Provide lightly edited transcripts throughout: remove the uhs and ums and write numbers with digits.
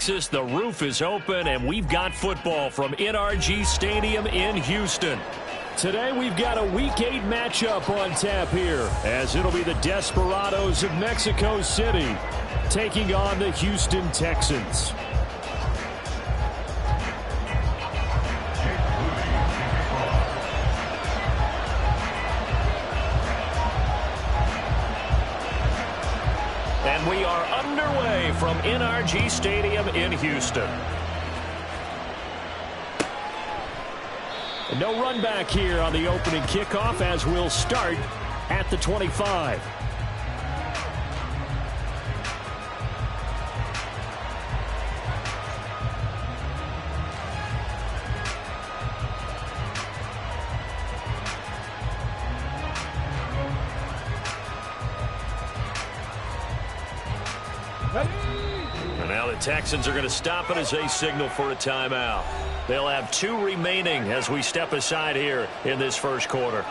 Texas. The roof is open, and we've got football from NRG Stadium in Houston. Today we've got a Week 8 matchup on tap here, as it'll be the Desperados of Mexico City taking on the Houston Texans. And we are underway from NRG Stadium in Houston. No run back here on the opening kickoff, as we'll start at the 25. And now the Texans are going to stop it as they signal for a timeout. They'll have 2 remaining as we step aside here in this first quarter.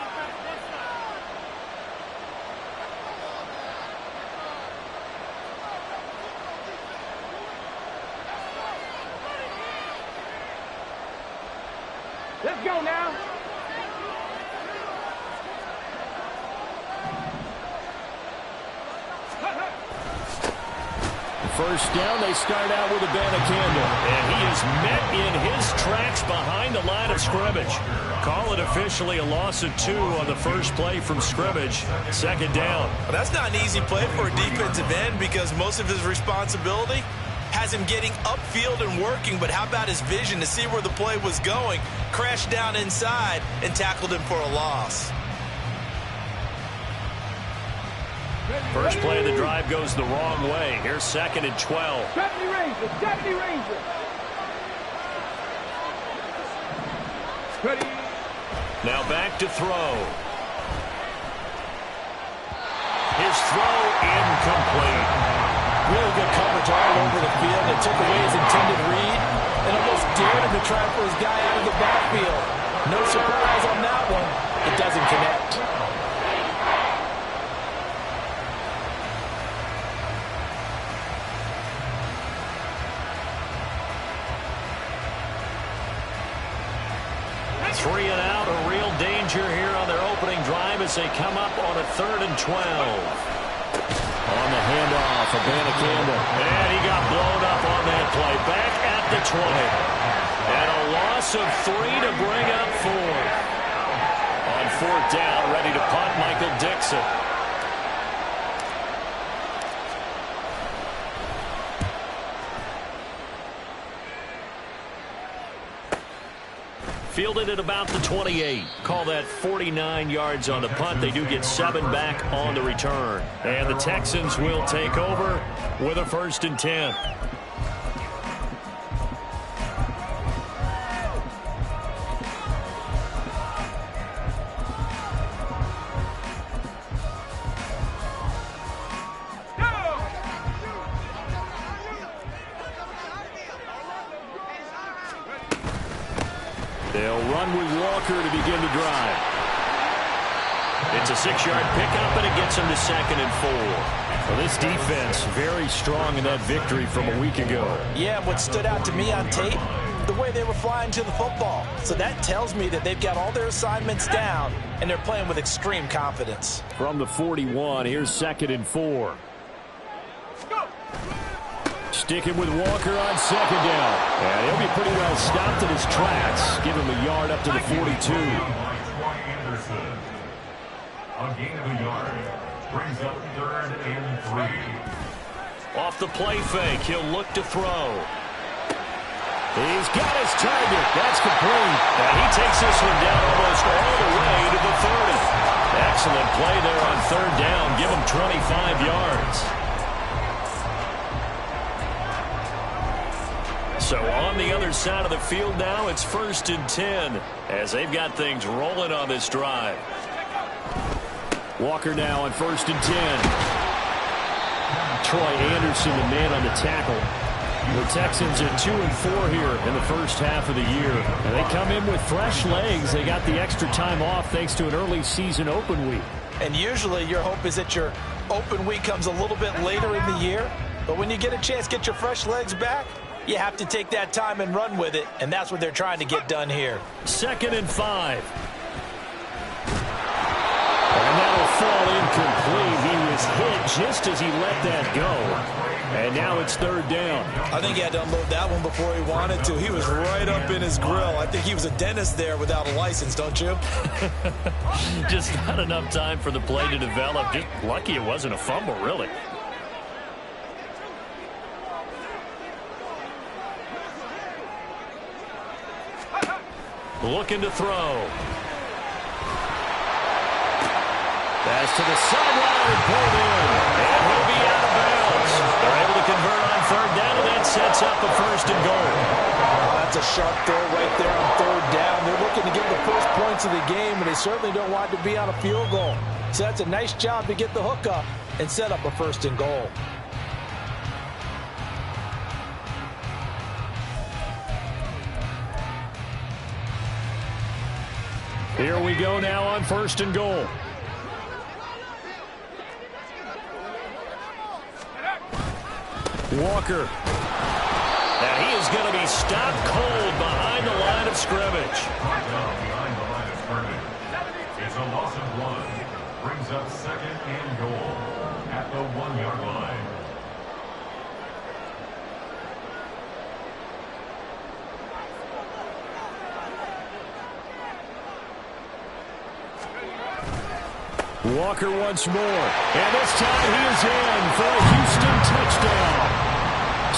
Let's go now. First down, they start out with a Banacandle. And he is met in his tracks behind the line of scrimmage. Call it officially a loss of 2 on the first play from scrimmage. Second down. Well, that's not an easy play for a defensive end because most of his responsibility has him getting upfield and working. But how about his vision to see where the play was going, crashed down inside, and tackled him for a loss. First play of the drive goes the wrong way. Here's 2nd and 12. Deputy Ranger, Deputy Ranger. Ready. Now back to throw. His throw incomplete. Really good coverage all over the field. It took away his intended read and almost dared him to try for his guy out of the backfield. No surprise on that one. It doesn't connect. Three and out, a real danger here on their opening drive as they come up on a 3rd and 12. On the handoff, a Banacandle. And he got blown up on that play. Back at the 20. And a loss of 3 to bring up 4. On 4th down, ready to punt, Michael Dixon. Fielded at about the 28. Call that 49 yards on the punt. They do get 7 back on the return. And the Texans will take over with a 1st and 10. They'll run with Walker to begin the drive. It's a 6-yard pickup, and it gets them to 2nd and 4. Well, this defense very strong in that victory from a week ago. Yeah, what stood out to me on tape, the way they were flying to the football. So that tells me that they've got all their assignments down, and they're playing with extreme confidence. From the 41, here's 2nd and 4. Sticking with Walker on 2nd down. And he'll be pretty well stopped in his tracks. Give him a yard up to the 42. A gain of a yard brings up 3rd and 3. Off the play fake, he'll look to throw. He's got his target. That's complete. And he takes this one down almost all the way to the 30. Excellent play there on 3rd down. Give him 25 yards. So on the other side of the field now, it's 1st and 10 as they've got things rolling on this drive. Walker now on 1st and 10. Troy Anderson, the man on the tackle. The Texans are 2 and 4 here in the first half of the year. And they come in with fresh legs. They got the extra time off thanks to an early season open week. And usually your hope is that your open week comes a little bit later in the year. But when you get a chance to get your fresh legs back, You have to take that time and run with it, and that's what they're trying to get done here. 2nd and 5. And that'll fall incomplete. He was hit just as he let that go. And now it's 3rd down. I think he had to unload that one before he wanted to. He was right up in his grill. I think he was a dentist there without a license, don't you? Just not enough time for the play to develop. Just lucky it wasn't a fumble, really. Looking to throw. Pass to the sideline and pulled in. And he'll be out of bounds. They're able to convert on 3rd down, and that sets up a 1st and goal. That's a sharp throw right there on 3rd down. They're looking to get the first points of the game, and they certainly don't want to be on a field goal. So that's a nice job to get the hook up and set up a 1st and goal. Here we go now on 1st and goal. Walker. Now he is going to be stopped cold behind the line of scrimmage. Behind the line of scrimmage. It's a loss of 1. Brings up 2nd and goal at the 1-yard line. Walker once more. And this time he is in for a Houston touchdown.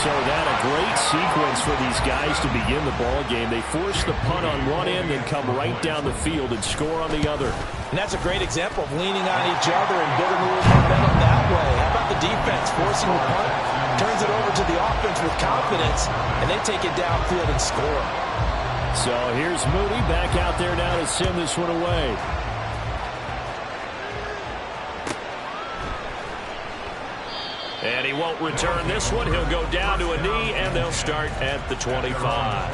So that a great sequence for these guys to begin the ball game. They force the punt on one end and come right down the field and score on the other. And that's a great example of leaning on each other and building a little momentum that way. How about the defense forcing the punt, turns it over to the offense with confidence, and they take it downfield and score. So here's Moody back out there now to send this one away. And he won't return this one. He'll go down to a knee, and they'll start at the 25.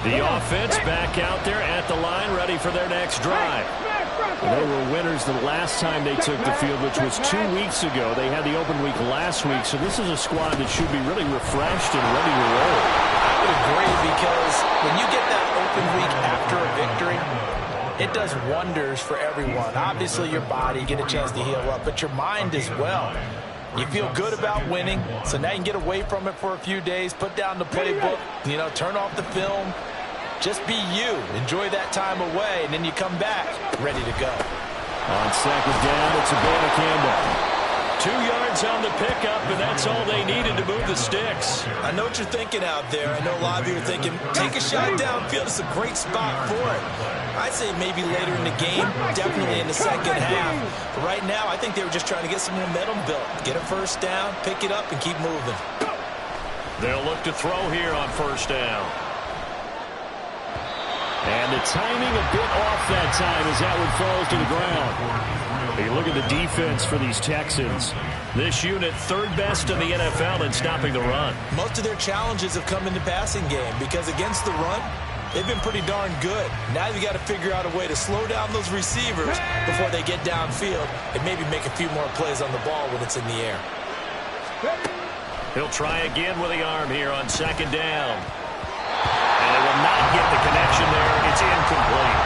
The offense back out there at the line, ready for their next drive. They were winners the last time they took the field, which was 2 weeks ago. They had the open week last week, so this is a squad that should be really refreshed and ready to roll. I would agree, because when you get that open week after a victory, it does wonders for everyone. Obviously, your body, get a chance to heal up, but your mind as well. You feel good about winning, so now you can get away from it for a few days, put down the playbook, turn off the film. Just be you. Enjoy that time away, and then you come back ready to go. On 2nd down, it's a Campbell. 2 yards on the pickup, and that's all they needed to move the sticks. I know what you're thinking out there. I know a lot of you are thinking, take a shot downfield. It's a great spot for it. I'd say maybe later in the game, definitely in the second half. But right now, I think they were just trying to get some momentum built. Get a 1st down, pick it up, and keep moving. They'll look to throw here on 1st down. And the timing a bit off that time as that one falls to the ground. You look at the defense for these Texans. This unit, 3rd best in the NFL in stopping the run. Most of their challenges have come in the passing game, because against the run, they've been pretty darn good. Now you got to figure out a way to slow down those receivers before they get downfield and maybe make a few more plays on the ball when it's in the air. He'll try again with the arm here on 2nd down. And they will not get the connection there. It's incomplete.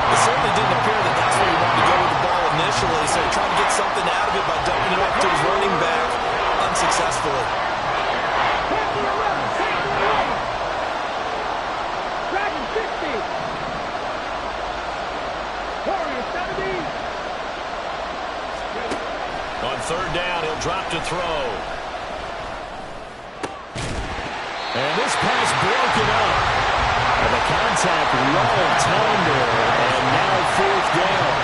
It certainly didn't appear that that's where he wanted to go with the ball initially, so he tried to get something out of it by dumping it off to his running back unsuccessfully. On 3rd down, he'll drop to throw. And this pass broken up. And the contact long time there. And now 4th down.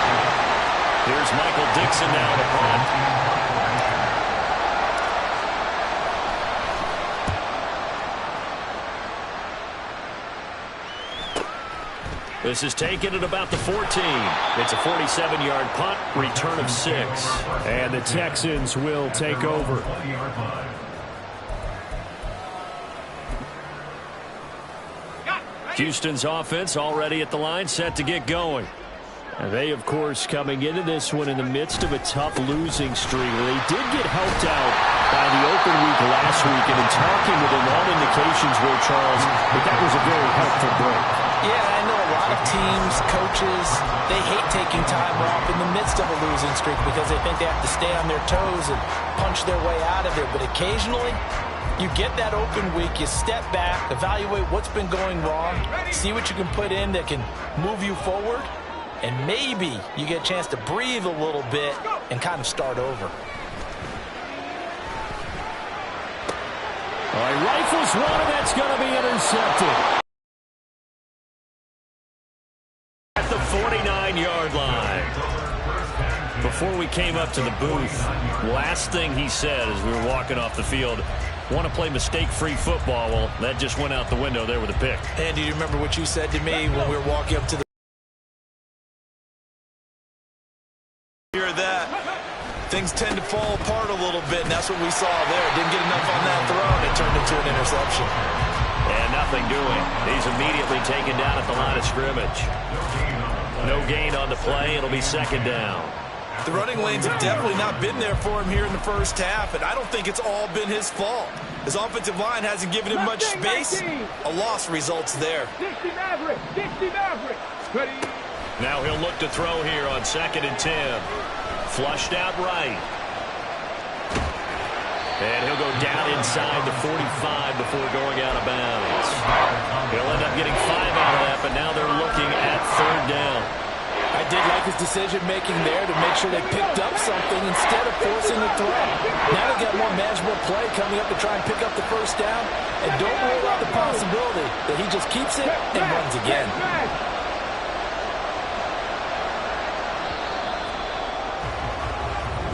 Here's Michael Dixon now to punt. This is taken at about the 14. It's a 47-yard punt, return of 6. And the Texans will take over. Houston's offense already at the line, set to get going. And they, of course, coming into this one in the midst of a tough losing streak. They did get helped out by the open week last week, and in talking with them, all indications were, Charles, that was a very helpful break. Yeah, I know a lot of teams, coaches, they hate taking time off in the midst of a losing streak because they think they have to stay on their toes and punch their way out of it. But occasionally, you get that open week, you step back, evaluate what's been going wrong, see what you can put in that can move you forward, and maybe you get a chance to breathe a little bit and kind of start over. All right, rifles one, and that's going to be intercepted. At the 49-yard line. Before we came up to the booth, last thing he said as we were walking off the field, want to play mistake-free football. Well, that just went out the window there with a pick. And do you remember what you said to me when we were walking up to the hear that? Things tend to fall apart a little bit, and that's what we saw there. Didn't get enough on that throw, and it turned into an interception. And nothing doing. He's immediately taken down at the line of scrimmage. No gain on the play. It'll be second down. The running lanes have definitely not been there for him here in the first half, and I don't think it's all been his fault. His offensive line hasn't given him much space. A loss results there. 60 Maverick, 60 Maverick. Ready. Now he'll look to throw here on 2nd and 10. Flushed out right. And he'll go down inside the 45 before going out of bounds. He'll end up getting 5 out of that, but now they're looking at 3rd down. I did like his decision-making there to make sure they picked up something instead of forcing the throw. Now they got more manageable play coming up to try and pick up the first down. And don't rule out the possibility that he just keeps it and runs again.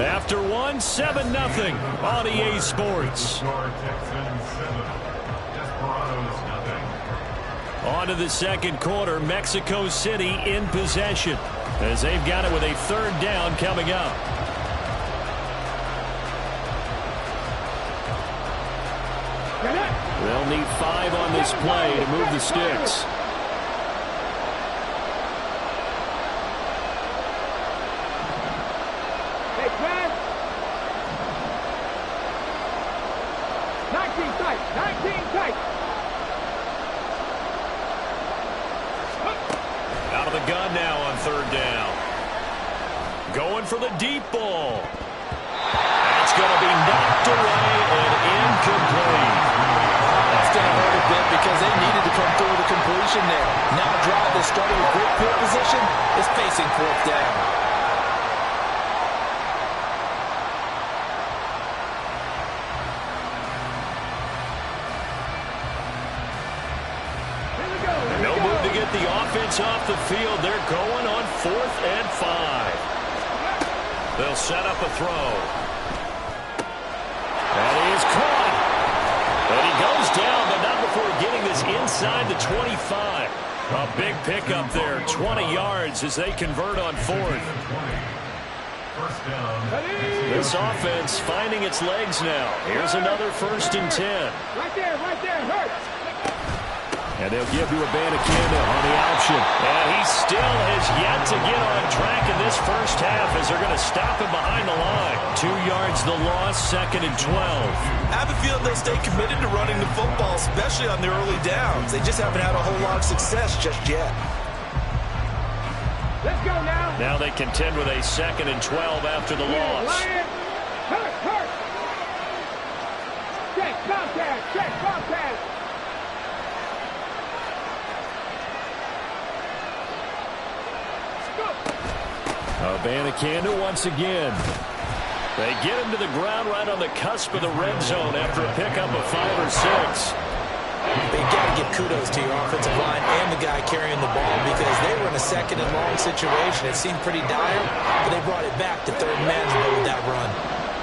After 1, 7-0 on EA Sports. Texans 7, Desperados nothing. On to the second quarter, Mexico City in possession as they've got it with a 3rd down coming up. They'll need 5 on this play to move the sticks. Hey, Brad. 19 tight, 19 tight. Out of the gun now on 3rd down. Going for the deep ball. That's going to be knocked away and incomplete. That's going to hurt a bit because they needed to come through with a completion there. Now a drive that's starting with great field position is facing 4th down. No move to get the offense off the field. They're going on 4th and 5. They'll set up a throw. And he is caught. And he goes down, but not before getting this inside the 25. A big pickup there, 20 yards as they convert on 4th. First down. This offense finding its legs now. Here's another 1st and 10. Right there, hurt. And they'll give you a Banacanda on the option. And he still has yet to get on track in this first half as they're going to stop him behind the line. 2 yards the loss, 2nd and 12. I have a feeling they'll stay committed to running the football, especially on their early downs. They just haven't had a whole lot of success just yet. Let's go now. Now they contend with a 2nd and 12 after the loss. Hurt. Check contact. Banacanda once again. They get him to the ground right on the cusp of the red zone after a pickup of 5 or 6. They've got to give kudos to your offensive line and the guy carrying the ball because they were in a 2nd and long situation. It seemed pretty dire, but they brought it back to 3rd and manageable with that run.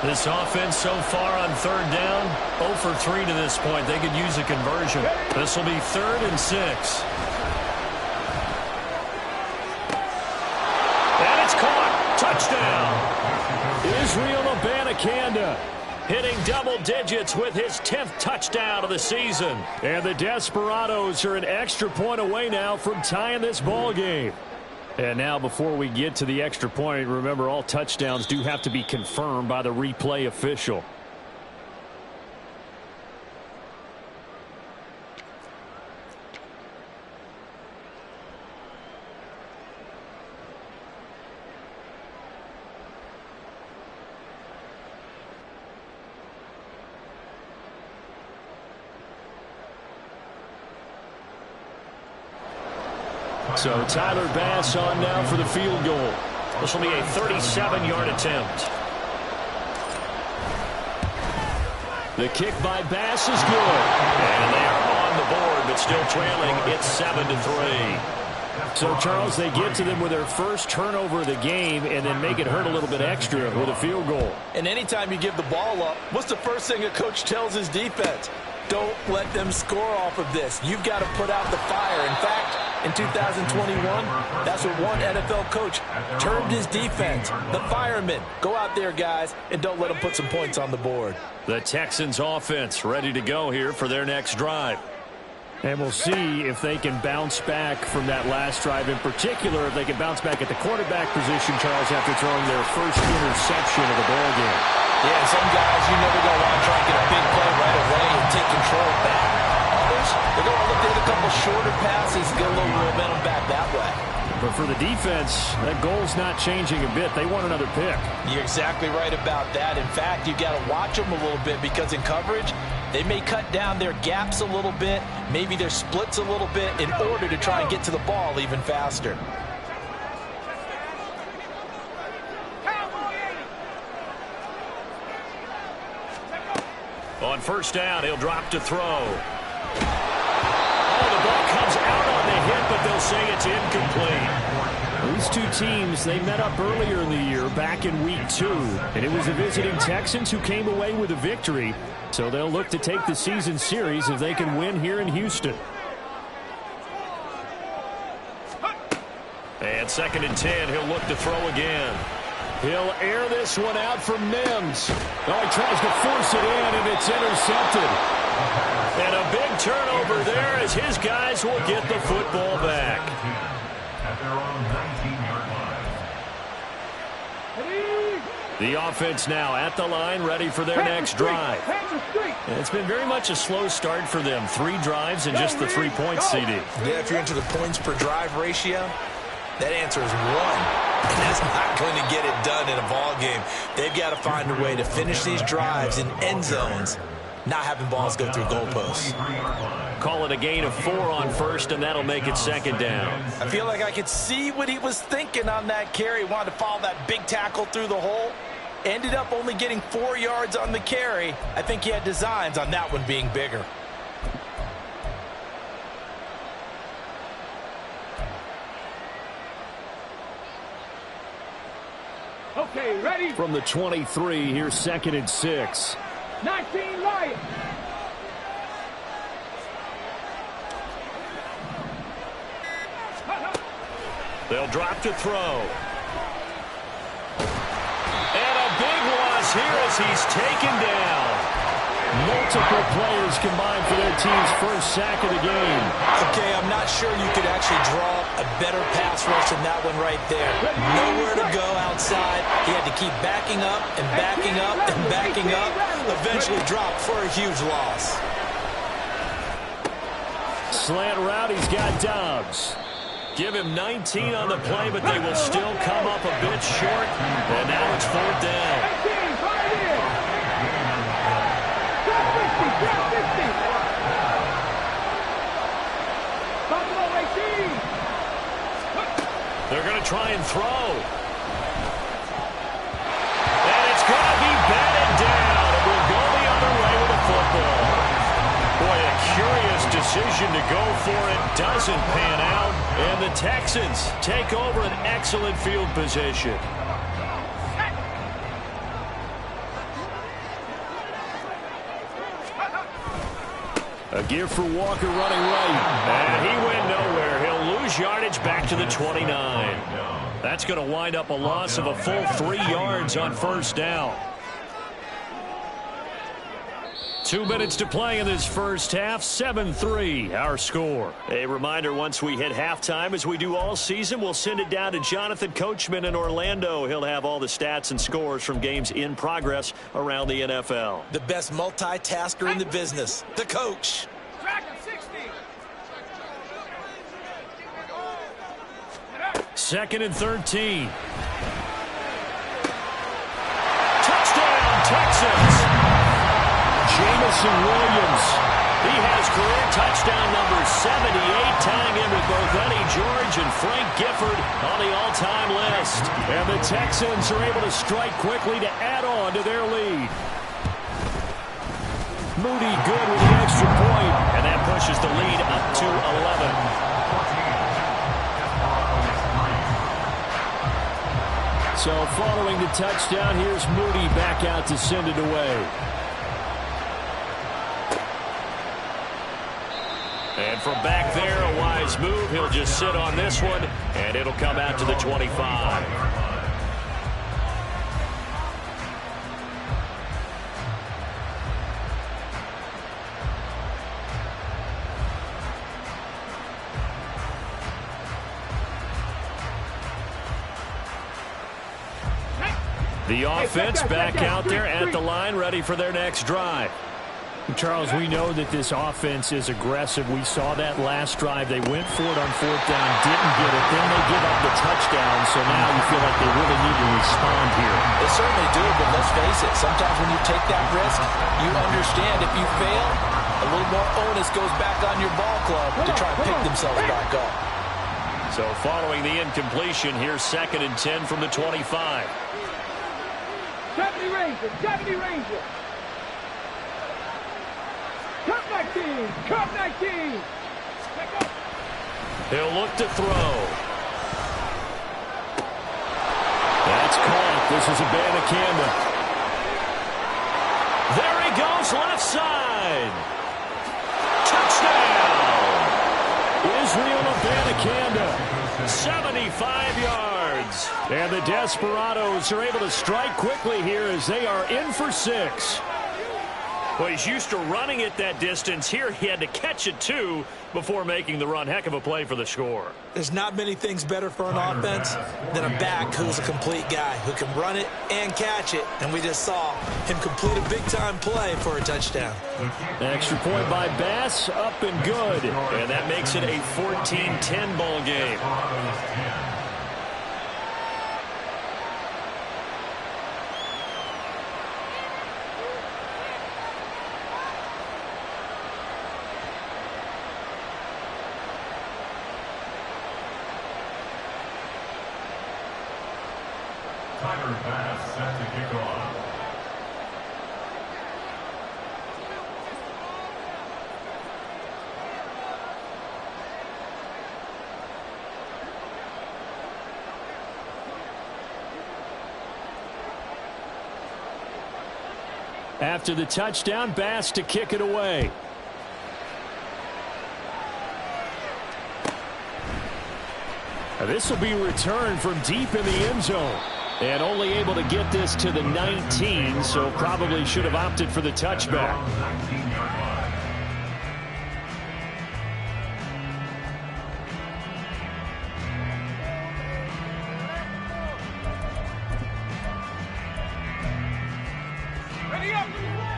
This offense so far on 3rd down, 0 for 3 to this point. They could use a conversion. This will be 3rd and 6. Touchdown. Israel Abanikanda hitting double digits with his 10th touchdown of the season. And the Desperados are an extra point away now from tying this ball game. And now before we get to the extra point, remember all touchdowns do have to be confirmed by the replay official. So Tyler Bass on now for the field goal. This will be a 37-yard attempt. The kick by Bass is good. And they are on the board, but still trailing. It's 7-3. So, Charles, they get to them with their first turnover of the game and then make it hurt a little bit extra with a field goal. And anytime you give the ball up, what's the first thing a coach tells his defense? Don't let them score off of this. You've got to put out the fire. In fact, in 2021, that's what one NFL coach termed his defense, the firemen. Go out there, guys, and don't let them put some points on the board. The Texans offense ready to go here for their next drive. And we'll see if they can bounce back from that last drive, in particular if they can bounce back at the quarterback position, Charles, after throwing their first interception of the ball game. Yeah, some guys, you know they're going to want to try and get a big play right away and take control back. Others, they're going to look at a couple shorter passes and get a little momentum back that way. But for the defense, that goal's not changing a bit. They want another pick. You're exactly right about that. In fact, you've got to watch them a little bit because in coverage, they may cut down their gaps a little bit, maybe their splits a little bit in order to try and get to the ball even faster. On first down, he'll drop to throw. Oh, the ball comes out on the hit, but they'll say it's incomplete. These two teams, they met up earlier in the year, back in week 2. And it was the visiting Texans who came away with a victory. So they'll look to take the season series if they can win here in Houston. And 2nd and 10, he'll look to throw again. He'll air this one out from Mims. Oh, he tries to force it in, and it's intercepted. And a big turnover there as his guys will get the football back. At their own 19-yard line. The offense now at the line, ready for their next drive. And it's been very much a slow start for them. 3 drives and just the 3 points, CD. Yeah, if you're into the points per drive ratio, that answer is 1. And that's not going to get it done in a ball game. They've got to find a way to finish these drives in end zones, not having balls go through goalposts. Call it a gain of 4 on first, and that'll make it 2nd down. I feel like I could see what he was thinking on that carry. Wanted to follow that big tackle through the hole. Ended up only getting 4 yards on the carry. I think he had designs on that one being bigger. Okay, ready? From the 23, here's 2nd and 6. 19 Lions. They'll drop to throw. And a big loss here as he's taken down. Multiple players combined for their team's first sack of the game. Okay, I'm not sure you could actually draw a better pass rush than that one right there. Nowhere to go outside. He had to keep backing up and backing up and backing up. Eventually dropped for a huge loss. Slant route, he's got Dobbs. Give him 19 on the play, but they will still come up a bit short. And now it's 4th down. They're going to try and throw. And it's going to be batted down. It will go the other way with the football. Boy, a curious decision to go for it. Doesn't pan out. And the Texans take over an excellent field position. A give for Walker running right. And he went nowhere. He'll lose lose yardage back to the 29. That's going to wind up a loss of a full 3 yards on first down. 2 minutes to play in this first half. 7-3 our score. A reminder, once we hit halftime, as we do all season, we'll send it down to Jonathan Coachman in Orlando. He'll have all the stats and scores from games in progress around the NFL. The best multitasker in the business, the coach. Second and 13. Touchdown, Texans. Jamison Williams. He has career touchdown number 78, tying in with both Eddie George and Frank Gifford on the all-time list. And the Texans are able to strike quickly to add on to their lead. Moody good with the extra point, and that pushes the lead up to 11. So following the touchdown, here's Moody back out to send it away. And from back there, a wise move. He'll just sit on this one, and it'll come out to the 25. The offense back out there at the line, ready for their next drive. Charles, we know that this offense is aggressive. We saw that last drive. They went for it on fourth down, didn't get it. Then they give up the touchdown, so now you feel like they really need to respond here. They certainly do, but let's face it. Sometimes when you take that risk, you understand if you fail, a little more onus goes back on your ball club to try and pick themselves back up. So following the incompletion, here's second and 10 from the 25. 70 Rangers, 70 Rangers. Cup 19, Cup 19. He'll look to throw. That's caught. This is Abanikanda. There he goes, left side. Touchdown! Israel Abanikanda. 75 yards. And the Desperados are able to strike quickly here as they are in for 6. Well, he's used to running it that distance. Here he had to catch it, too, before making the run. Heck of a play for the score. There's not many things better for an offense than a back who's a complete guy, who can run it and catch it. And we just saw him complete a big-time play for a touchdown. Extra point by Bass, up and good. And that makes it a 14-10 ball game. Pass set to kick off. After the touchdown, Bass to kick it away. This will be returned from deep in the end zone. And only able to get this to the 19, so probably should have opted for the touchback.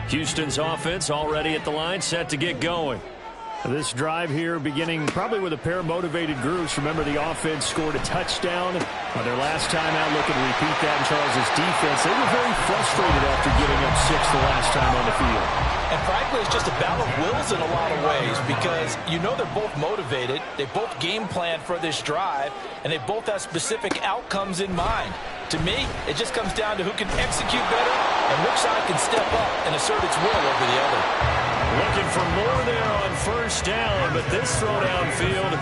Houston's offense already at the line, set to get going. This drive here beginning probably with a pair of motivated groups. Remember, the offense scored a touchdown on their last time out. Looking to repeat that in Charles's defense. They were very frustrated after giving up 6 the last time on the field. And frankly, it's just a battle of wills in a lot of ways because you know they're both motivated. They both game plan for this drive, and they both have specific outcomes in mind. To me, it just comes down to who can execute better and which side can step up and assert its will over the other. Looking for more there on first down, but this throw downfield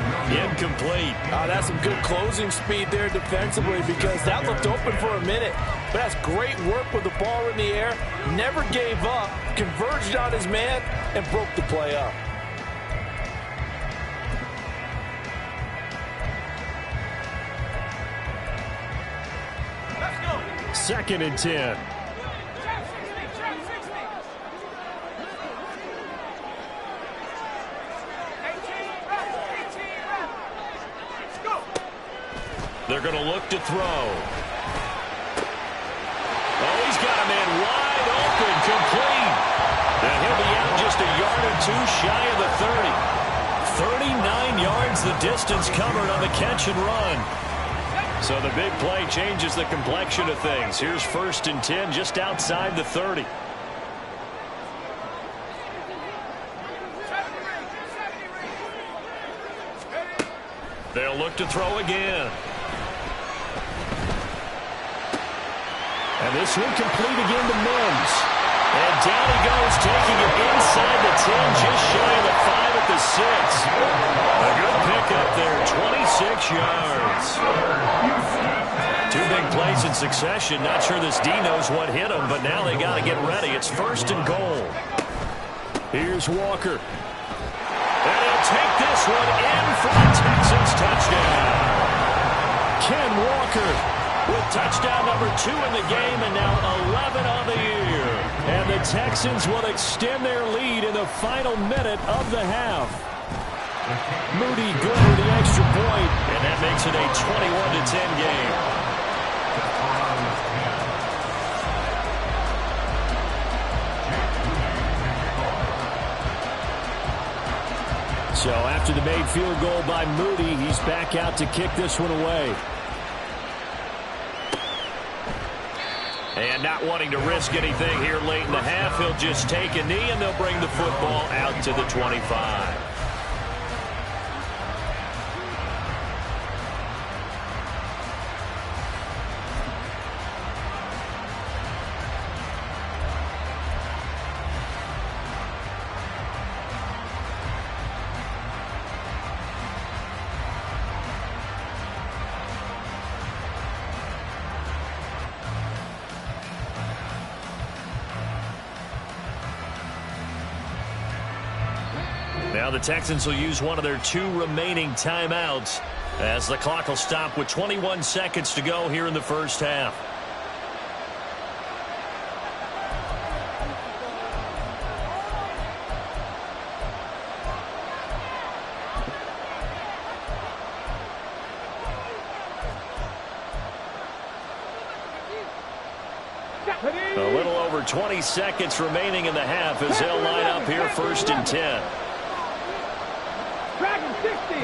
incomplete. That's some good closing speed there defensively because that looked open for a minute. But that's great work with the ball in the air. Never gave up, converged on his man, and broke the play up. 2nd and 10. They're going to look to throw. Oh, he's got a man wide open, complete. And he'll be out just a yard or two shy of the 30. 39 yards the distance covered on the catch and run. So the big play changes the complexion of things. Here's 1st and 10 just outside the 30. They'll look to throw again. And this one complete again to Mims. And down he goes, taking it inside the 10, just shy of the 5 at the 6. A good pickup there, 26 yards. 2 big plays in succession. Not sure this D knows what hit him, but now they got to get ready. It's 1st and goal. Here's Walker. And he'll take this one in for the Texans touchdown. Ken Walker with touchdown number 2 in the game, and now 11 on the year. And the Texans will extend their lead in the final minute of the half. Moody good with the extra point, and that makes it a 21-10 game. So after the made field goal by Moody, he's back out to kick this one away. And not wanting to risk anything here late in the half, he'll just take a knee, and they'll bring the football out to the 25. Now the Texans will use one of their 2 remaining timeouts as the clock will stop with 21 seconds to go here in the first half. A little over 20 seconds remaining in the half as they'll line up here 1st and 10. Dragon 60.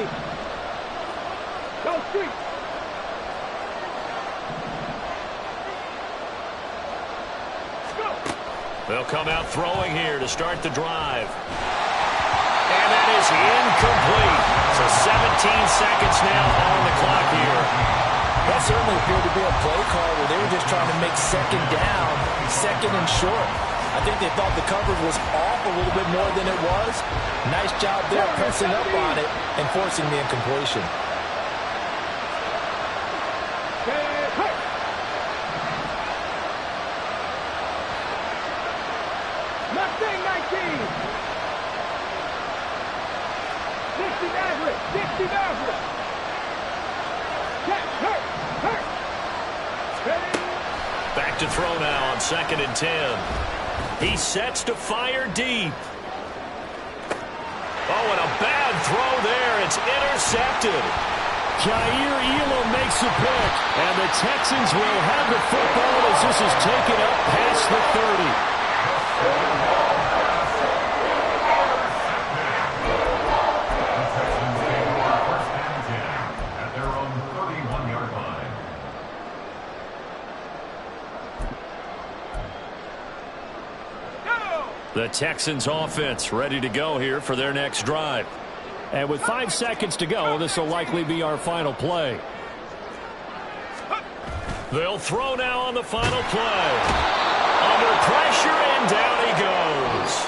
Go street. Go. They'll come out throwing here to start the drive. And that is incomplete. So 17 seconds now on the clock here. That certainly appeared to be a play call where they were just trying to make 2nd down, 2nd and short. I think they thought the coverage was off a little bit more than it was. Nice job there pressing up on it and forcing the incompletion. Mustang 19. 60 Maverick. 60 Maverick. Hurt. Back to throw now on 2nd and 10. He sets to fire deep. Oh, and a bad throw there. It's intercepted. Jair Elam makes a pick, and the Texans will have the football as this is taken up past the 30. The Texans offense ready to go here for their next drive. And with 5 seconds to go, this will likely be our final play. They'll throw now on the final play. Under pressure, and down he goes.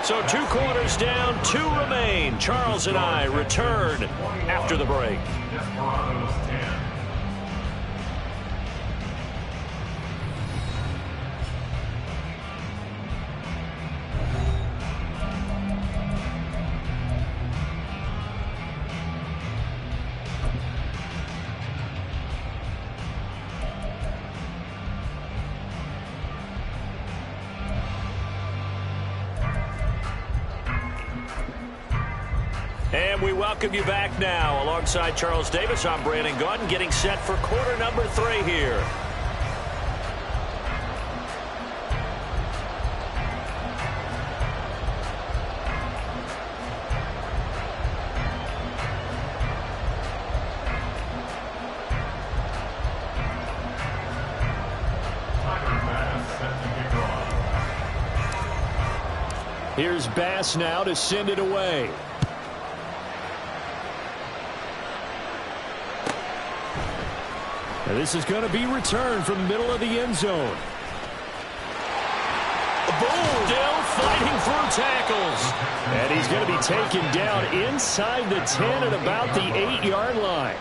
So 2 quarters down, 2 remain. Charles and I return after the break. Desperados 10. And we welcome you back now. Alongside Charles Davis, I'm Brandon Gaudin, getting set for quarter number 3 here. Here's Bass now to send it away. And this is going to be returned from the middle of the end zone. Still fighting through tackles. And he's going to be taken down inside the 10 at about the 8-yard line.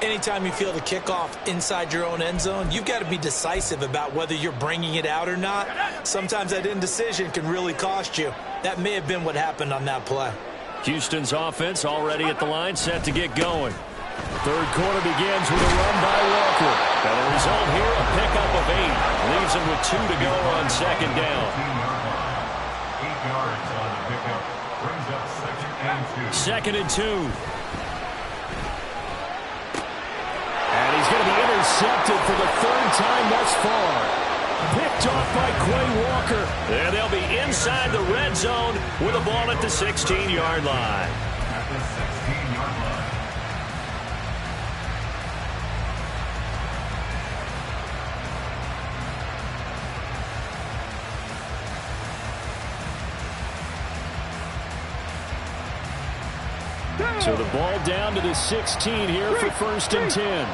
Anytime you feel the kickoff inside your own end zone, you've got to be decisive about whether you're bringing it out or not. Sometimes that indecision can really cost you. That may have been what happened on that play. Houston's offense already at the line, set to get going. Third quarter begins with a run by Walker. And the result here, a pickup of 8. Leaves him with 2 to go on second down. 8 yards on the pickup. Brings up second and 2. 2nd and 2. And he's going to be intercepted for the 3rd time thus far. Picked off by Quay Walker. And they'll be inside the red zone with a ball at the 16-yard line. At the 16-yard line. So the ball down to the 16 here for 1st and 10.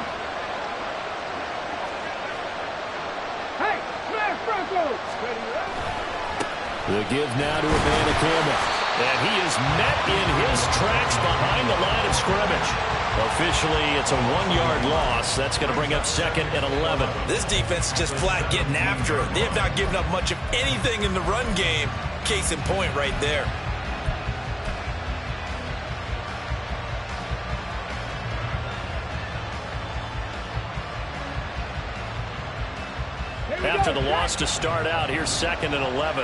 Hey, smash Broncos! The give now to Abanikanda. And he is met in his tracks behind the line of scrimmage. Officially, it's a 1-yard loss. That's going to bring up 2nd and 11. This defense is just flat getting after it. They have not given up much of anything in the run game. Case in point right there. After the loss to start out, here's 2nd and 11.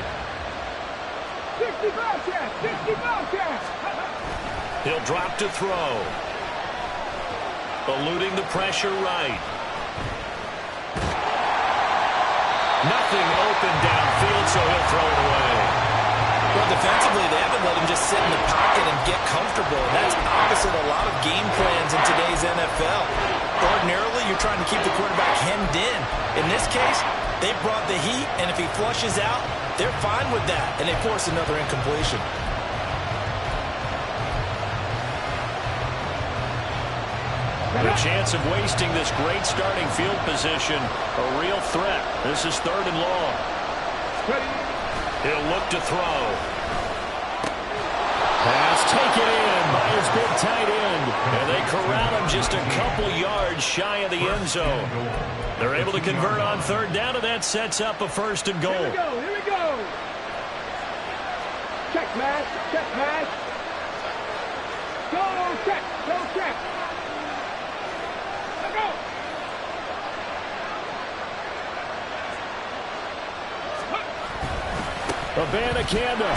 60 Bobcats! 60 Bobcats! He'll drop to throw. Eluding the pressure right. Nothing open downfield, so he'll throw it away. Well, defensively, they haven't let him just sit in the pocket and get comfortable. That's opposite a lot of game plans in today's NFL. Ordinarily, you're trying to keep the quarterback hemmed in. In this case, they brought the heat, and if he flushes out, they're fine with that, and they force another incompletion. The chance of wasting this great starting field position, a real threat. This is 3rd and long. He'll look to throw. Pass taken in by his big tight end. And they corral him just a couple yards shy of the end zone. They're able to convert on 3rd down, and that sets up a 1st and goal. Here we go, here we go! Check, man, check, man! Go, check, go, check! Let's go! Abanikanda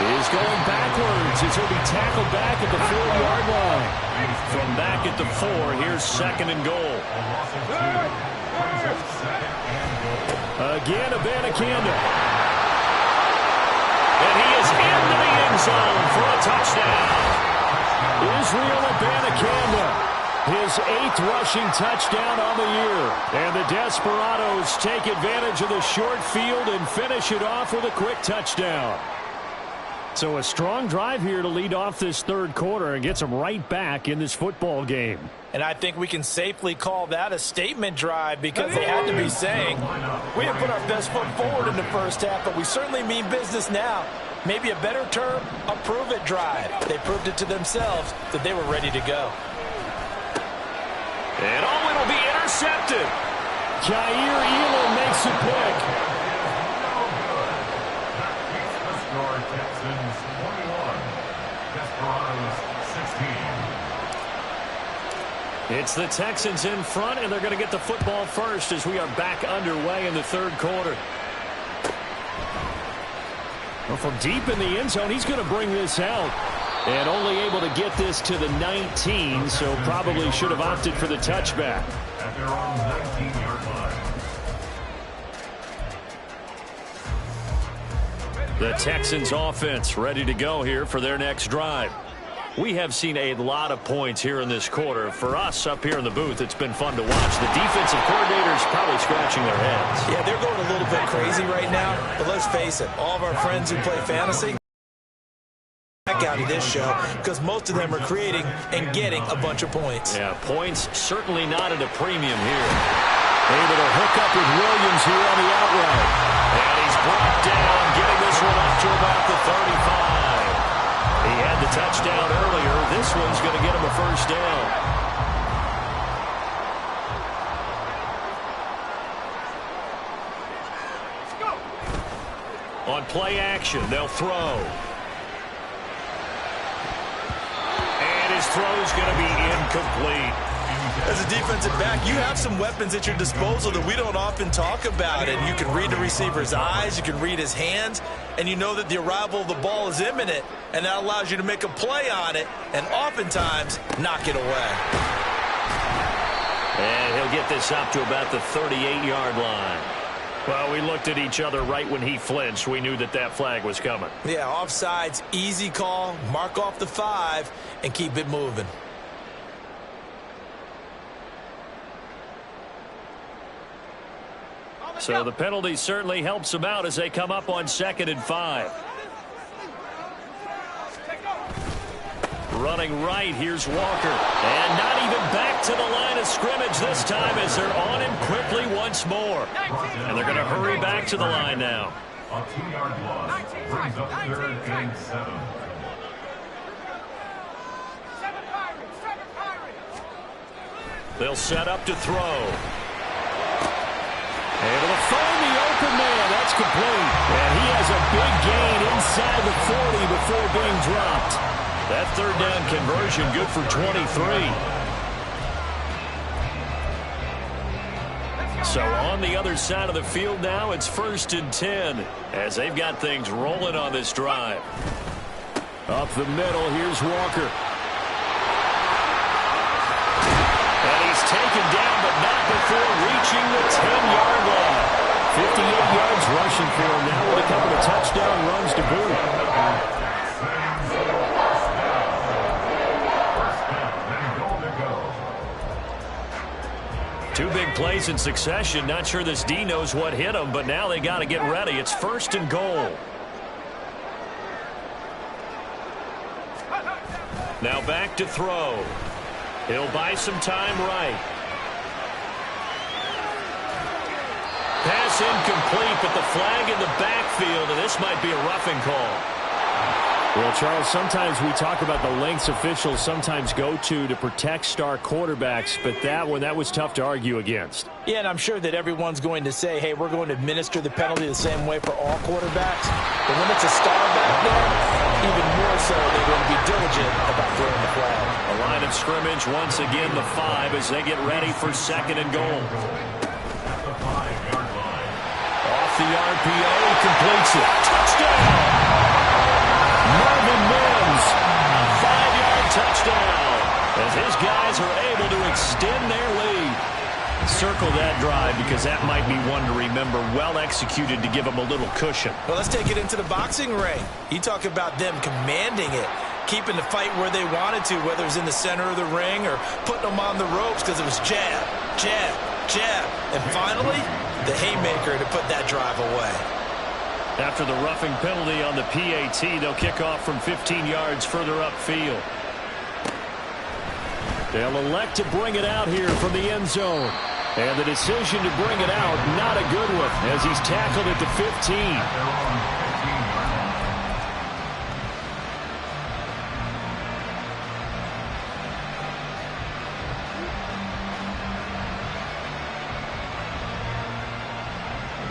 is going backwards as he'll be tackled back at the 4-yard line. From back at the 4, here's 2nd and goal. Again, Abanikanda. And he is into the end zone for a touchdown. Israel Abanikanda, his 8th rushing touchdown on the year. And the Desperados take advantage of the short field and finish it off with a quick touchdown. So a strong drive here to lead off this 3rd quarter and gets them right back in this football game. And I think we can safely call that a statement drive because they had to be saying, we have put our best foot forward in the first half, but we certainly mean business now. Maybe a better term, a prove-it drive. They proved it to themselves that they were ready to go. And it'll be intercepted. Jair Elam makes a pick. Texans 21, Desperados 16. It's the Texans in front, and they're going to get the football first as we are back underway in the 3rd quarter. Well, from deep in the end zone, he's going to bring this out. And only able to get this to the 19, so probably should have opted for the touchback. At their own 19-yard line. The Texans offense ready to go here for their next drive. We have seen a lot of points here in this quarter. For us up here in the booth, it's been fun to watch. The defensive coordinators probably scratching their heads. Yeah, they're going a little bit crazy right now. But let's face it, all of our friends who play fantasy, back out of this show because most of them are creating and getting a bunch of points. Yeah, points certainly not at a premium here. Able to hook up with Williams here on the out route. And he's brought down, getting this one up to about the 35. He had the touchdown earlier. This one's going to get him a first down. On play action, they'll throw. And his throw's going to be incomplete. As a defensive back, you have some weapons at your disposal that we don't often talk about. And you can read the receiver's eyes, you can read his hands, and you know that the arrival of the ball is imminent, and that allows you to make a play on it and oftentimes knock it away. And he'll get this up to about the 38-yard line. Well, we looked at each other right when he flinched. We knew that that flag was coming. Yeah, offsides, easy call, mark off the 5, and keep it moving. So the penalty certainly helps them out as they come up on 2nd and 5. Running right, here's Walker. And not even back to the line of scrimmage this time as they're on him quickly once more. And they're going to hurry back to the line now. A 2-yard loss brings up 3rd and 7. They'll set up to throw. Able to find the open man. That's complete. And he has a big gain inside the 40 before being dropped. That 3rd down conversion good for 23. So on the other side of the field now, it's 1st and 10 as they've got things rolling on this drive. Up the middle, here's Walker. Taken down, but not before reaching the 10-yard line. 58 yards rushing for him now with a couple of touchdown runs to boot. Two big plays in succession. Not sure this D knows what hit him, but now they got to get ready. It's 1st and goal. Now back to throw. He'll buy some time right. Pass incomplete, but the flag in the backfield, and this might be a roughing call. Well, Charles, sometimes we talk about the lengths officials sometimes go to protect star quarterbacks, but that one, that was tough to argue against. Yeah, and I'm sure that everyone's going to say, hey, we're going to administer the penalty the same way for all quarterbacks. But when it's a star back there, even more so, they're going to be diligent about throwing the flag. A line of scrimmage, once again, the 5 as they get ready for 2nd and goal. Off the RPO, he completes it. Touchdown! Marvin Mims, 5-yard touchdown as his guys are able to extend their lead. Circle that drive because that might be one to remember. Well executed to give them a little cushion. Well, let's take it into the boxing ring. You talk about them commanding it, keeping the fight where they wanted to, whether it was in the center of the ring or putting them on the ropes because it was jab, jab, jab. And finally, the haymaker to put that drive away. After the roughing penalty on the PAT, they'll kick off from 15 yards further upfield. They'll elect to bring it out here from the end zone. And the decision to bring it out, not a good one, as he's tackled at the 15.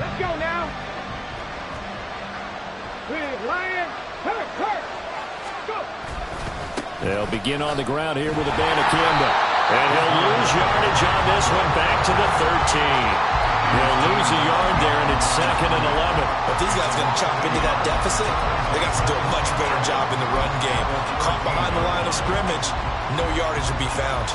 Let's go now. Big Lion. Hurt. Go. They'll begin on the ground here with Abanikanda. And he'll lose yardage on this one back to the 13. They'll lose a yard there, and it's 2nd and 11. If these guys are going to chop into that deficit, they got to do a much better job in the run game. Caught behind the line of scrimmage, no yardage will be found.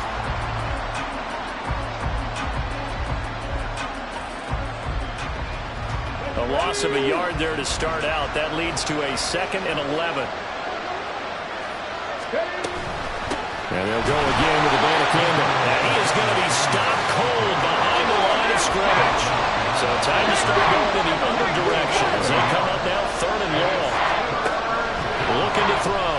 A loss of a yard there to start out. That leads to a 2nd and 11. And they'll go again with the Banacanda. And he is going to be stopped cold behind the line of scrimmage. So time to start going in the other direction as they come up now 3rd and long. Looking to throw.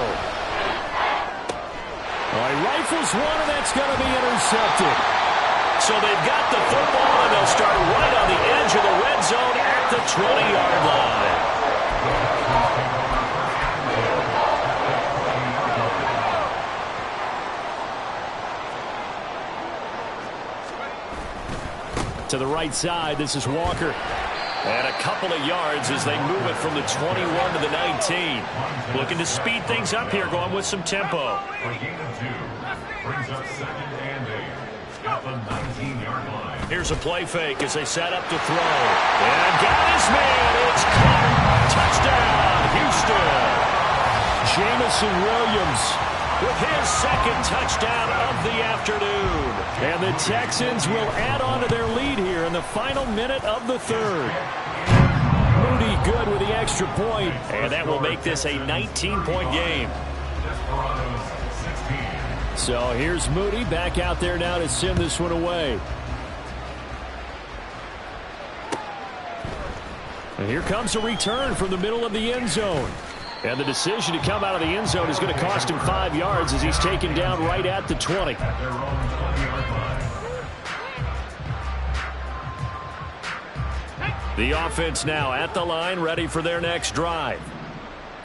Well, he rifles one, and that's going to be intercepted. So they've got the football, and they'll start right on the edge of the red zone at the 20-yard line. To the right side, this is Walker. And a couple of yards as they move it from the 21 to the 19. Looking to speed things up here, going with some tempo. For gain of 2. Brings up 2nd and 8 at the 19-yard line. Here's a play fake as they set up to throw. And got his man. It's caught. Touchdown, Houston. Jamison Williams with his 2nd touchdown of the afternoon. And the Texans will add on to their lead here in the final minute of the 3rd. Moody good with the extra point. And that will make this a 19-point game. Desperados 16. So here's Moody back out there now to send this one away. And here comes a return from the middle of the end zone. And the decision to come out of the end zone is going to cost him 5 yards as he's taken down right at the 20. At their own 20-yard line. The offense now at the line, ready for their next drive.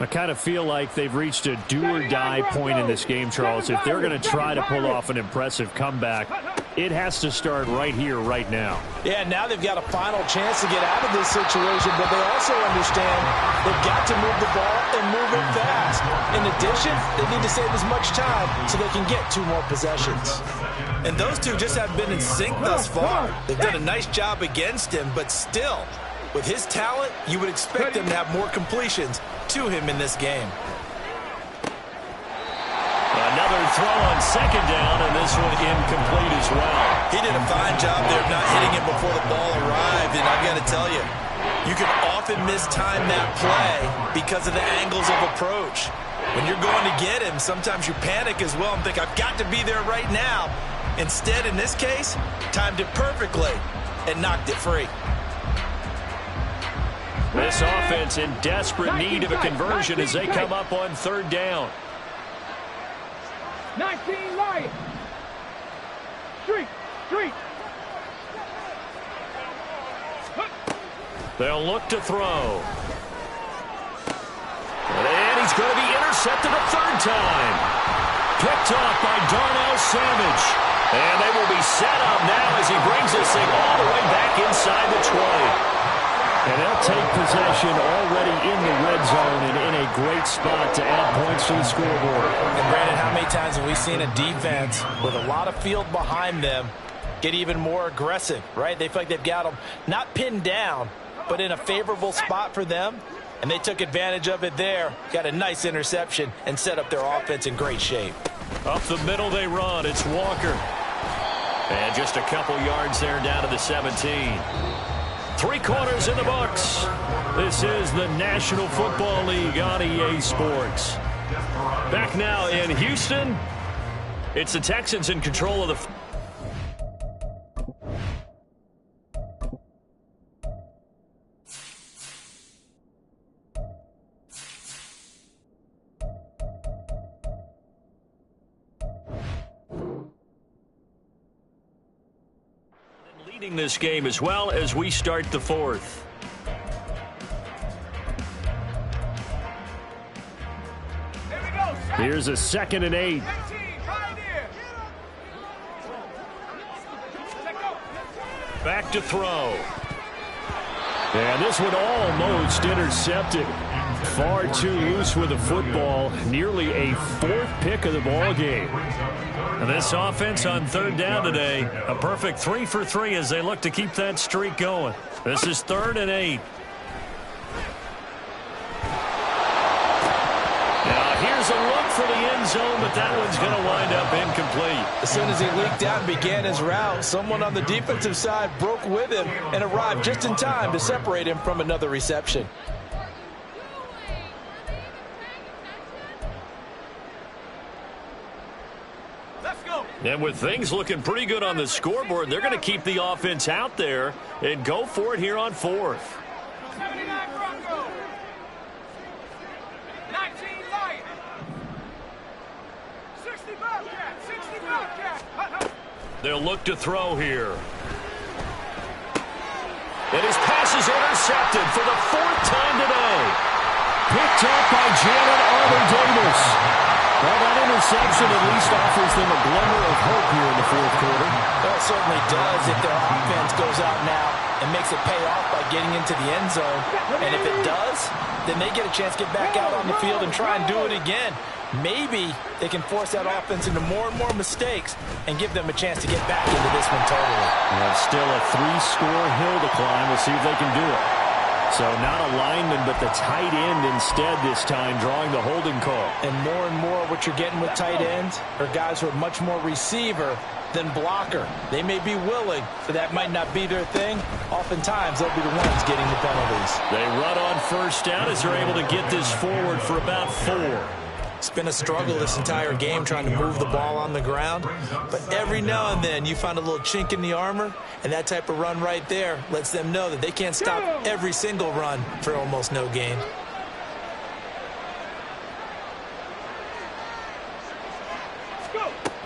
I kind of feel like they've reached a do-or-die point in this game, Charles. If they're going to try to pull off an impressive comeback, it has to start right here, right now. Yeah, now they've got a final chance to get out of this situation, but they also understand they've got to move the ball and move it fast. In addition, they need to save as much time so they can get 2 more possessions. And those two just haven't been in sync thus far. They've done a nice job against him, but still, with his talent, you would expect him to have more completions to him in this game. Another throw on 2nd down, and this one incomplete as well. He did a fine job there of not hitting it before the ball arrived, and I've got to tell you, you can often mistime that play because of the angles of approach. When you're going to get him, sometimes you panic as well and think, I've got to be there right now. Instead, in this case, timed it perfectly and knocked it free. This offense in desperate need of a conversion as they come up on 3rd down. 19 Lions. Street. They'll look to throw. And he's going to be intercepted a 3rd time. Picked up by Darnell Savage. And they will be set up now as he brings this thing all the way back inside the 20. And they'll take possession already in the red zone and in a great spot to add points to the scoreboard. And Brandon, how many times have we seen a defense with a lot of field behind them get even more aggressive, right? They feel like they've got them not pinned down, but in a favorable spot for them. And they took advantage of it there, got a nice interception, and set up their offense in great shape. Up the middle they run. It's Walker. And just a couple yards there down to the 17. 3 quarters in the books. This is the National Football League on EA Sports. Back now in Houston. It's the Texans in control of the... leading this game as well as we start the 4th. Here's a 2nd and 8. Back to throw. And this one almost intercepted. Far too loose with the football. Nearly a 4th pick of the ball game. And this offense on third down today, a perfect 3 for 3 as they look to keep that streak going. This is 3rd and 8. Now here's a look for the end zone, but that one's going to wind up incomplete. As soon as he leaked out and began his route, someone on the defensive side broke with him and arrived just in time to separate him from another reception. And with things looking pretty good on the scoreboard, they're going to keep the offense out there and go for it here on 4th. 79 Broncos. 19 Lions. 60 Bobcats. 60 Bobcats. They'll look to throw here. And his pass is intercepted for the 4th time today. Picked up by Janet Armour-Davis. Well, that interception at least offers them a glimmer of hope here in the 4th quarter. Well, it certainly does if their offense goes out now and makes it pay off by getting into the end zone. And if it does, then they get a chance to get back out on the field and try and do it again. Maybe they can force that offense into more and more mistakes and give them a chance to get back into this one totally. Well, still a 3-score hill to climb. We'll see if they can do it. So not a lineman, but the tight end instead this time, drawing the holding call. And more what you're getting with tight ends are guys who are much more receiver than blocker. They may be willing, but that might not be their thing. Oftentimes, they'll be the ones getting the penalties. They run on 1st down as they're able to get this forward for about 4. It's been a struggle this entire game trying to move the ball on the ground. But every now and then you find a little chink in the armor, and that type of run right there lets them know that they can't stop every single run for almost no gain.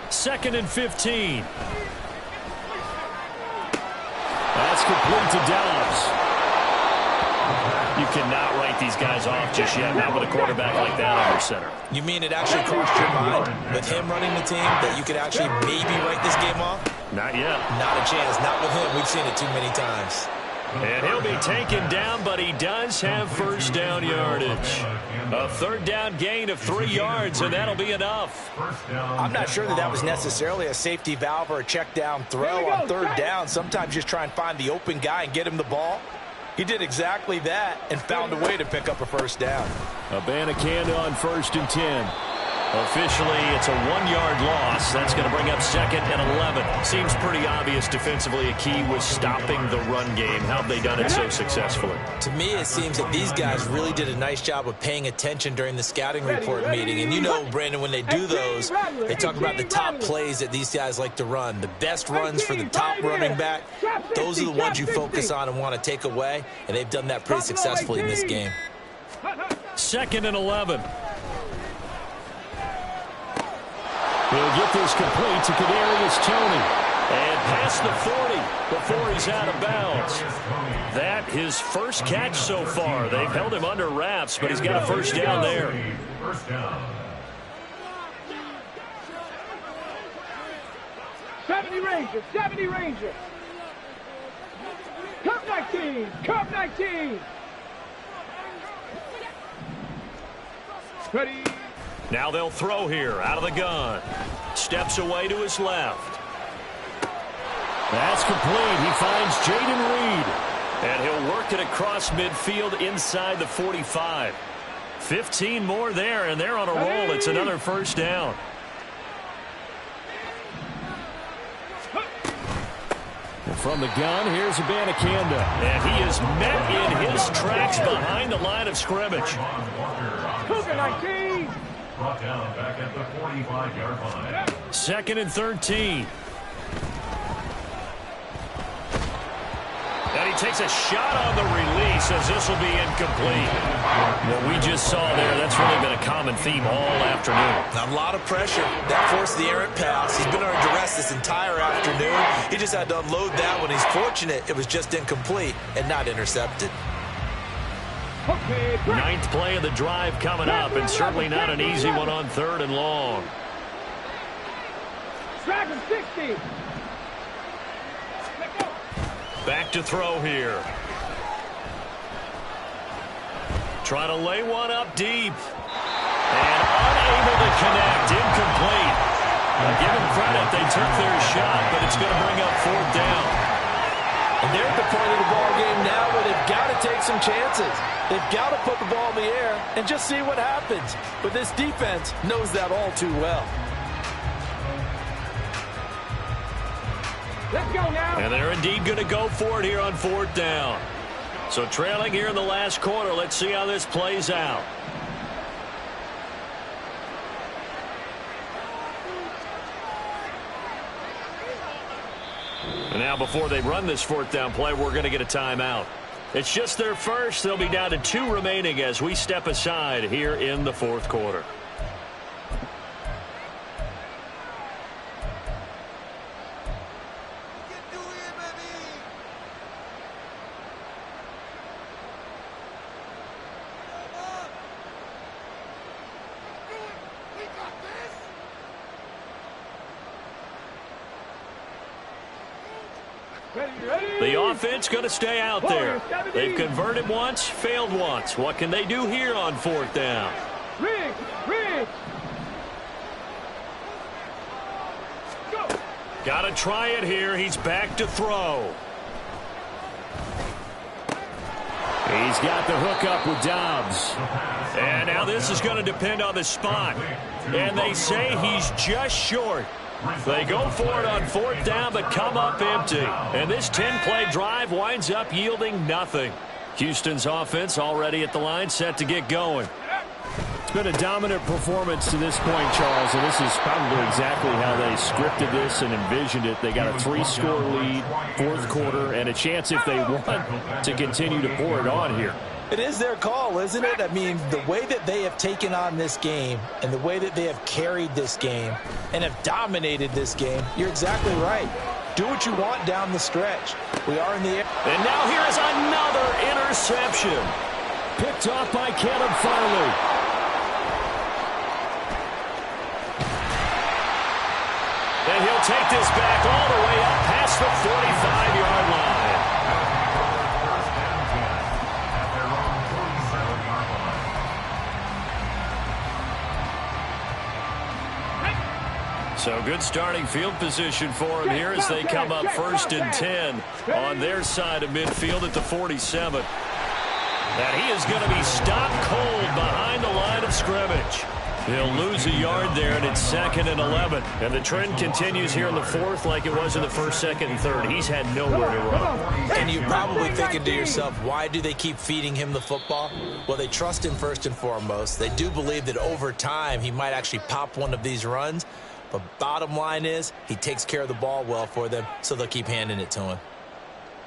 Second and 15. That's complete to Dobbs. You cannot write these guys off just yet, not with a quarterback like that under center. You mean it actually crossed your mind with him running the team that you could actually maybe write this game off? Not yet. Not a chance. Not with him. We've seen it too many times. And he'll be taken down, but he does have 1st down yardage. A 3rd down gain of 3 yards, and that'll be enough. I'm not sure that was necessarily a safety valve or a check down throw on 3rd down. Sometimes just try and find the open guy and get him the ball. He did exactly that and found a way to pick up a 1st down. Abanikanda on 1st and 10. Officially, it's a 1-yard loss. That's going to bring up 2nd and 11. Seems pretty obvious defensively a key was stopping the run game. How have they done it so successfully? To me, it seems that these guys really did a nice job of paying attention during the scouting report meeting. And you know, Brandon, when they do those, they talk about the top plays that these guys like to run. The best runs for the top running back, those are the ones you focus on and want to take away. And they've done that pretty successfully in this game. 2nd and 11. He'll get this complete to Kadarius Toney. And past the 40 before he's out of bounds. That his 1st catch so far. They've held him under wraps, but he's got a 1st down there. 1st down. 70 Rangers. 70 Rangers. Cup 19. Cup 19. Ready. Now they'll throw here out of the gun. Steps away to his left. That's complete. He finds Jaden Reed. And he'll work it across midfield inside the 45. 15 more there, and they're on a roll. It's another 1st down. And from the gun, here's Abanikanda. And he is met in his tracks behind the line of scrimmage. Cougar 19. Brought down back at the 45-yard line. 2nd and 13. And he takes a shot on the release as this will be incomplete. What we just saw there, that's really been a common theme all afternoon. A lot of pressure. That forced the errant pass. He's been under duress this entire afternoon. He just had to unload that one. He's fortunate it was just incomplete and not intercepted. Okay, 9th play of the drive coming up, and certainly not an easy one on 3rd and long. Dragon 60. Back to throw here. Try to lay one up deep. And unable to connect. Incomplete. Give them credit. They took their shot, but it's going to bring up 4th down. And they're at the point of the ball game now where they've got to take some chances. They've got to put the ball in the air and just see what happens. But this defense knows that all too well. Let's go now. And they're indeed going to go for it here on 4th down. So trailing here in the last quarter. Let's see how this plays out. And now before they run this 4th down play, we're going to get a timeout. It's just their first. They'll be down to 2 remaining as we step aside here in the 4th quarter. The offense going to stay out there. They've converted once, failed once. What can they do here on 4th down? Rig. Go. Got to try it here. He's back to throw. He's got the hook up with Dobbs. And now this is going to depend on the spot. And they say he's just short. They go for it on 4th down, but come up empty. And this 10-play drive winds up yielding nothing. Houston's offense already at the line, set to get going. It's been a dominant performance to this point, Charles, and this is probably exactly how they scripted this and envisioned it. They got a 3-score lead, 4th quarter, and a chance, if they want, to continue to pour it on here. It is their call, isn't it? I mean, the way that they have taken on this game and the way that they have carried this game and have dominated this game, you're exactly right. Do what you want down the stretch. We are in the air. And now here is another interception. Picked off by Caleb Farley. And he'll take this back all the way up past the 45-yard line. So good starting field position for him here as they come up 1st and 10 on their side of midfield at the 47. And he is going to be stopped cold behind the line of scrimmage. He'll lose a yard there, and it's 2nd and 11. And the trend continues here in the 4th like it was in the 1st, 2nd, and 3rd. He's had nowhere to run. And you're probably thinking to yourself, why do they keep feeding him the football? Well, they trust him first and foremost. They do believe that over time he might actually pop one of these runs. But bottom line is, he takes care of the ball well for them, so they'll keep handing it to him.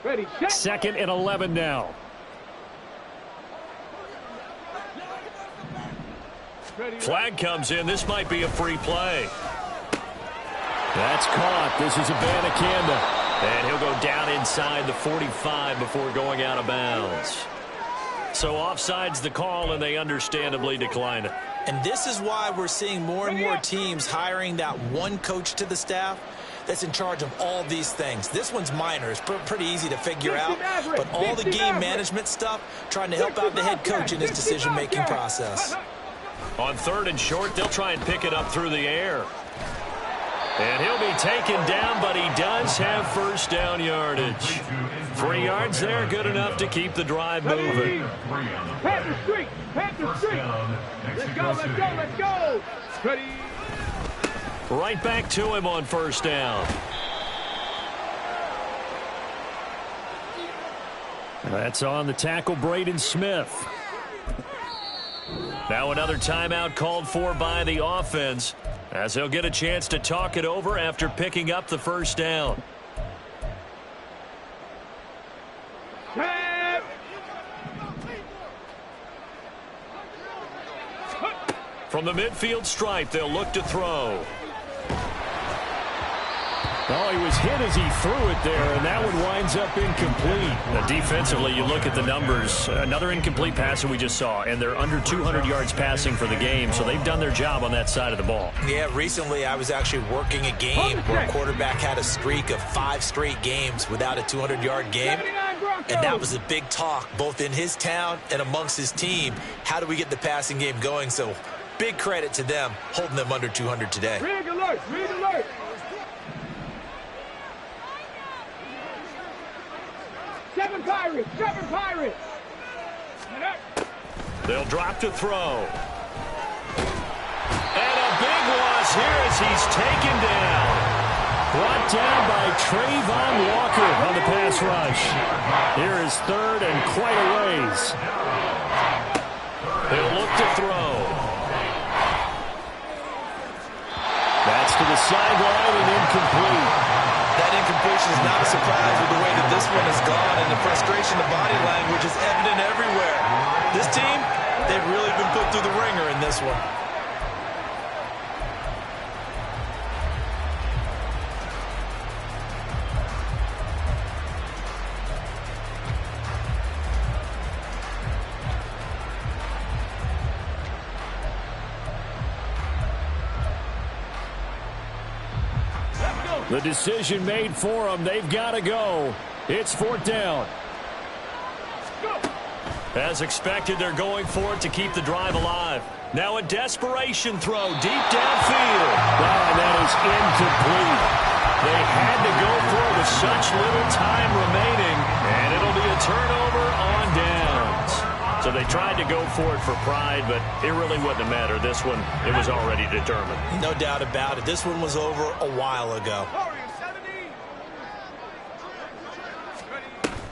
Ready, set. 2nd and 11 now. Flag comes in. This might be a free play. That's caught. This is Abanikanda. And he'll go down inside the 45 before going out of bounds. So offside's the call, and they understandably decline it. And this is why we're seeing more and more teams hiring that one coach to the staff that's in charge of all these things. This one's minor. It's pretty easy to figure out. But all the game management stuff, trying to help out the head coach in his decision-making process. On 3rd and short, they'll try and pick it up through the air. And he'll be taken down, but he does have 1st down yardage. 3 yards there, good enough to keep the drive moving. Panther Street. Let's go. Ready. Right back to him on 1st down. That's on the tackle, Braden Smith. Now another timeout called for by the offense, as they'll get a chance to talk it over after picking up the 1st down. From the midfield stripe, they'll look to throw. Oh, he was hit as he threw it there, and that one winds up incomplete. Now, defensively, you look at the numbers. Another incomplete pass that we just saw, and they're under 200 yards passing for the game, so they've done their job on that side of the ball. Yeah, recently I was actually working a game where a quarterback had a streak of 5 straight games without a 200-yard game, and that was a big talk both in his town and amongst his team. How do we get the passing game going? So Big credit to them holding them under 200 today. Rig alert, rig alert. Seven Pirates, seven Pirates. They'll drop to throw. And a big loss here as he's taken down. Brought down by Trayvon Walker on the pass rush. Here is third and quite a ways. They'll look to throw. That's to the sideline and incomplete. That incompletion is not a surprise with the way that this one has gone, and the frustration, the body language is evident everywhere. This team, they've really been put through the ringer in this one. The decision made for them. They've got to go. It's fourth down. As expected, they're going for it to keep the drive alive. Now a desperation throw deep downfield. And that is incomplete. They had to go for it with such little time remaining, and it'll be a turnover on downs. So they tried to go for it for pride, but it really wouldn't have mattered. This one, it was already determined. No doubt about it. This one was over a while ago.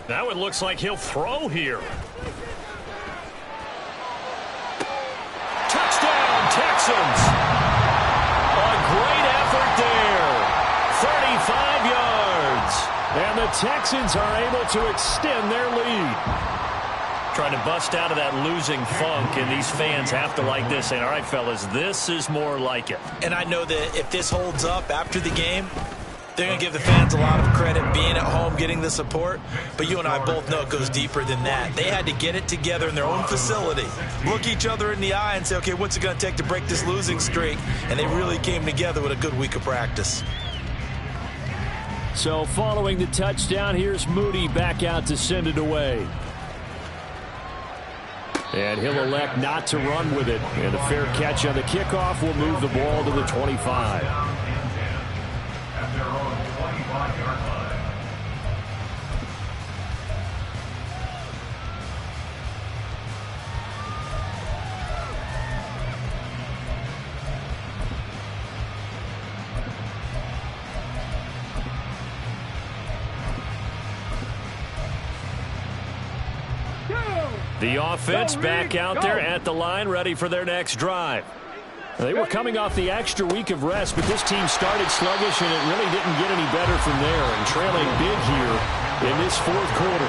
Now it looks like he'll throw here. Touchdown, Texans. A great effort there. 35 yards. And the Texans are able to extend their lead. Trying to bust out of that losing funk, and these fans have to like this. And all right, fellas, this is more like it. And I know that if this holds up after the game, they're going to give the fans a lot of credit being at home, getting the support. But you and I both know it goes deeper than that. They had to get it together in their own facility, look each other in the eye and say, okay, what's it going to take to break this losing streak? And they really came together with a good week of practice. So following the touchdown, here's Moody back out to send it away. And he'll elect not to run with it. And a fair catch on the kickoff will move the ball to the 25. At their own 25-yard line. The offense back out there at the line, ready for their next drive. They were coming off the extra week of rest, but this team started sluggish, and it really didn't get any better from there, and trailing big here in this fourth quarter.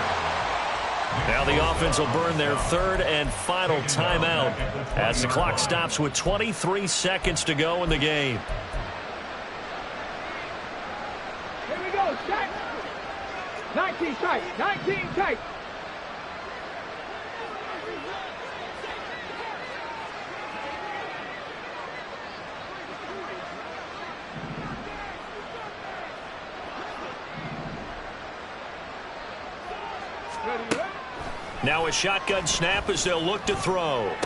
Now the offense will burn their third and final timeout as the clock stops with 23 seconds to go in the game. Here we go, set. 19 tight, 19 tight. Now a shotgun snap as they'll look to throw. Going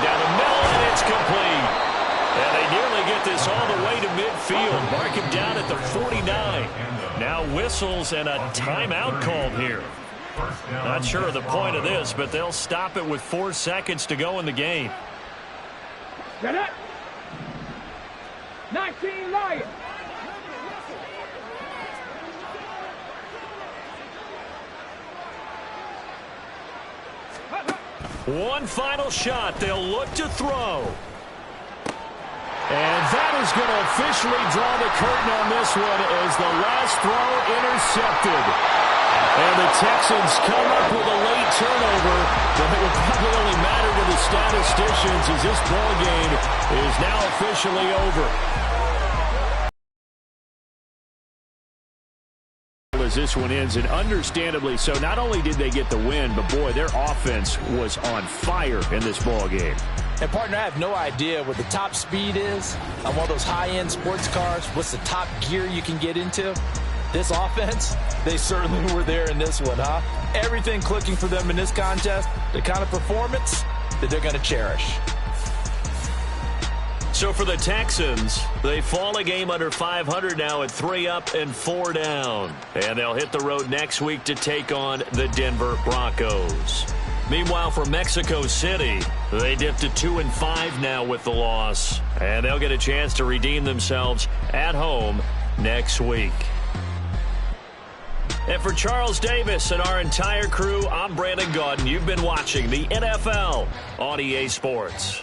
down the middle, and it's complete. And they nearly get this all the way to midfield. Mark him down at the 49. Now whistles and a timeout called here. Not sure of the point of this, but they'll stop it with 4 seconds to go in the game. Get it. 19 Lions. One final shot. They'll look to throw. And that is going to officially draw the curtain on this one as the last throw intercepted. And the Texans come up with a late turnover, but it will probably only matter to the statisticians as this ball game is now officially over. As this one ends, and understandably so. Not only did they get the win, but boy, their offense was on fire in this ball game. And partner, I have no idea what the top speed is on one of those high-end sports cars. What's the top gear you can get into? This offense, they certainly were there in this one, huh? Everything clicking for them in this contest, the kind of performance that they're going to cherish. So for the Texans, they fall a game under 500 now at 3 up and 4 down. And they'll hit the road next week to take on the Denver Broncos. Meanwhile, for Mexico City, they dipped to 2-5 now with the loss. And they'll get a chance to redeem themselves at home next week. And for Charles Davis and our entire crew, I'm Brandon Gaudin. You've been watching the NFL on EA Sports.